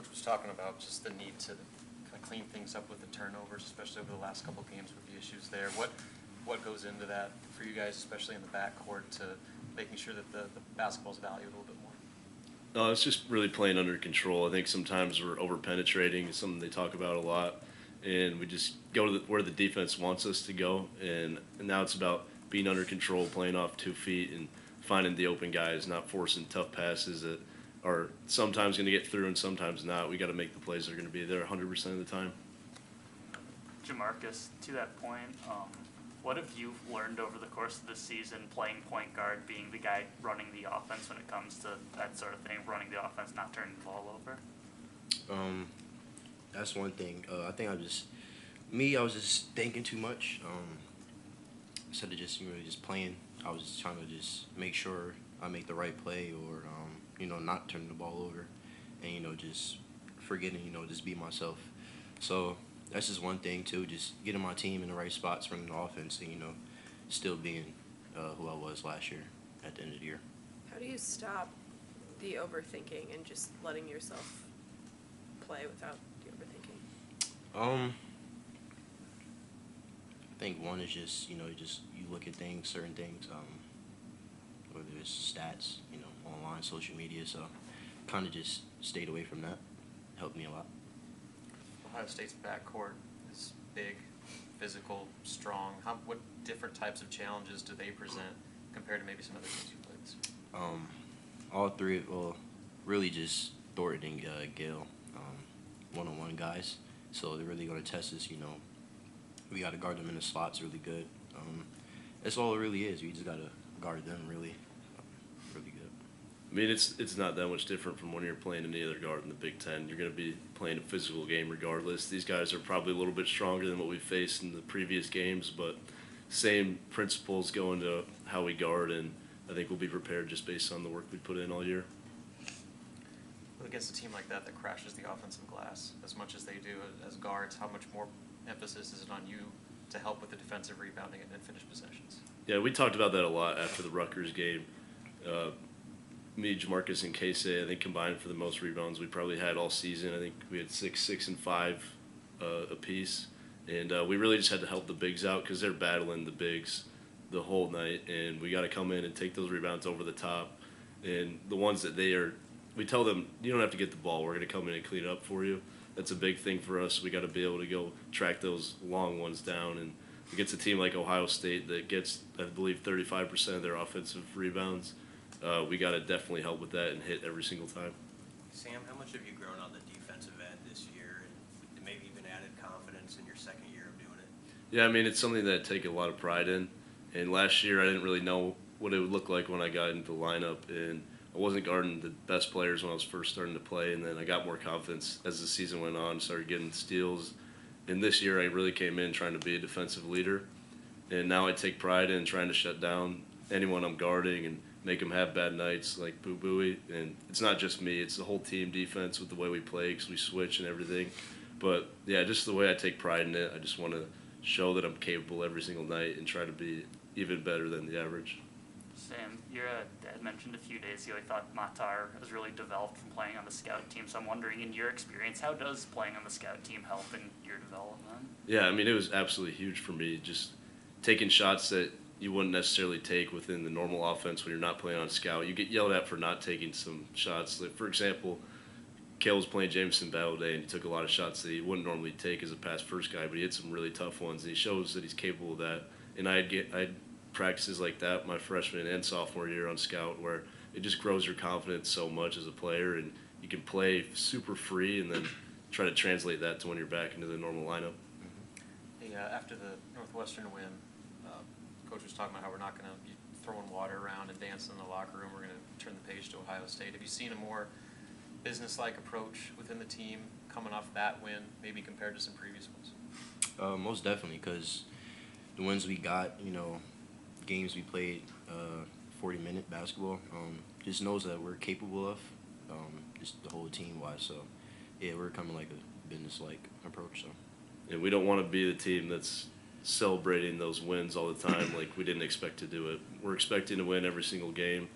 Coach was talking about just the need to kind of clean things up with the turnovers, especially over the last couple of games with the issues there. What goes into that for you guys, especially in the backcourt, to making sure that the basketball's valued a little bit more? No, it's just really playing under control. I think sometimes we're over penetrating. It's something they talk about a lot, and we just go to where the defense wants us to go. And now it's about being under control, playing off 2 feet, and finding the open guys, not forcing tough passes that are sometimes going to get through and sometimes not. We got to make the plays that are going to be there 100% of the time. Jamarques, to that point, what have you learned over the course of this season playing point guard, being the guy running the offense when it comes to that sort of thing, running the offense, not turning the ball over? That's one thing. I think I was just thinking too much. Instead of just playing, I was just trying to just make sure I make the right play or, not turning the ball over and, just forgetting, just be myself. So that's just one thing, too, just getting my team in the right spots, running the offense, and, still being who I was last year at the end of the year. How do you stop the overthinking and just letting yourself play without the overthinking? I think one is just, you look at things, certain things, whether it's stats, online, social media, so kind of just stayed away from that. Helped me a lot. Ohio State's backcourt is big, physical, strong. What different types of challenges do they present compared to maybe some other teams you played this year? All three, well, really just Thornton and Gale, one-on-one guys. So they're really going to test us, We got to guard them in the slots really good. That's all it really is. We just got to guard them really good. I mean, it's not that much different from when you're playing any other guard in the Big Ten. You're going to be playing a physical game regardless. These guys are probably a little bit stronger than what we faced in the previous games, but same principles go into how we guard, and I think we'll be prepared just based on the work we put in all year. Against a team like that crashes the offensive glass as much as they do as guards, how much more emphasis is it on you to help with the defensive rebounding and finish possessions? Yeah, we talked about that a lot after the Rutgers game. Me, Jamarques, and Casey, I think combined for the most rebounds we probably had all season. I think we had 6 and 5 apiece, and we really just had to help the bigs out because they're battling the bigs the whole night, and we got to come in and take those rebounds over the top. And the ones that we tell them, you don't have to get the ball. We're going to come in and clean it up for you. That's a big thing for us. We got to be able to go track those long ones down. And against a team like Ohio State that gets, I believe, 35% of their offensive rebounds, we got to definitely help with that and hit every single time. Sam, how much have you grown on the defensive end this year and maybe even added confidence in your second year of doing it? Yeah, I mean, it's something that I take a lot of pride in. And last year I didn't really know what it would look like when I got into the lineup. And I wasn't guarding the best players when I was first starting to play, and then I got more confidence as the season went on, started getting steals. And this year I really came in trying to be a defensive leader. And now I take pride in trying to shut down anyone I'm guarding and make them have bad nights like Boo Booey. And it's not just me, it's the whole team defense with the way we play because we switch and everything. But, yeah, just the way I take pride in it, I just want to show that I'm capable every single night and try to be even better than the average. Sam, your dad mentioned a few days ago he thought Matar has really developed from playing on the scout team. So I'm wondering, in your experience, how does playing on the scout team help in your development? Yeah, I mean, it was absolutely huge for me. Just taking shots that you wouldn't necessarily take within the normal offense when you're not playing on scout. You get yelled at for not taking some shots. Like, for example, Kale was playing Jameson Battle Day, and he took a lot of shots that he wouldn't normally take as a pass first guy, but he hit some really tough ones, and he shows that he's capable of that. And I'd practices like that my freshman and sophomore year on scout where it just grows your confidence so much as a player, and you can play super free and then try to translate that to when you're back into the normal lineup. Hey, after the Northwestern win, Coach was talking about how we're not going to be throwing water around and dancing in the locker room. We're going to turn the page to Ohio State. Have you seen a more business-like approach within the team coming off that win, maybe compared to some previous ones? Most definitely, because the wins we got, games we played, 40-minute basketball, just knows that we're capable of, just the whole team-wise. So, yeah, we're coming like a business-like approach. So. And we don't want to be the team that's celebrating those wins all the time like we didn't expect to do it. We're expecting to win every single game,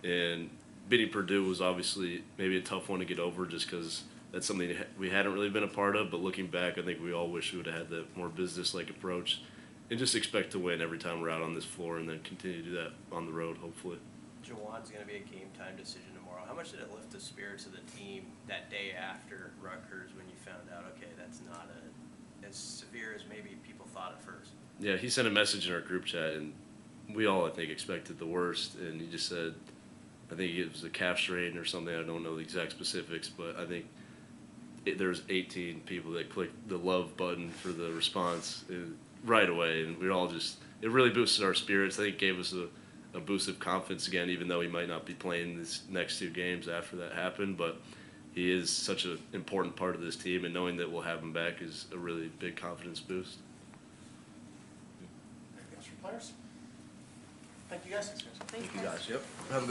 and beating Purdue was obviously maybe a tough one to get over just because that's something we hadn't really been a part of. But looking back, I think we all wish we would have had that more business-like approach, and just expect to win every time we're out on this floor, and then continue to do that on the road, hopefully. Jawan's going to be a game time decision tomorrow. How much did it lift the spirits of the team that day after Rutgers when you found out, okay, that's not as severe as maybe people thought at first? Yeah, he sent a message in our group chat, and we all, I think, expected the worst. And he just said, I think it was a calf strain or something. I don't know the exact specifics, but I think there's 18 people that clicked the love button for the response right away. And we all just, it really boosted our spirits. I think it gave us a boost of confidence again, even though he might not be playing these next 2 games after that happened. But he is such an important part of this team, and knowing that we'll have him back is a really big confidence boost. Anything else from players? Thank you guys. Thank You guys, yep. Have a good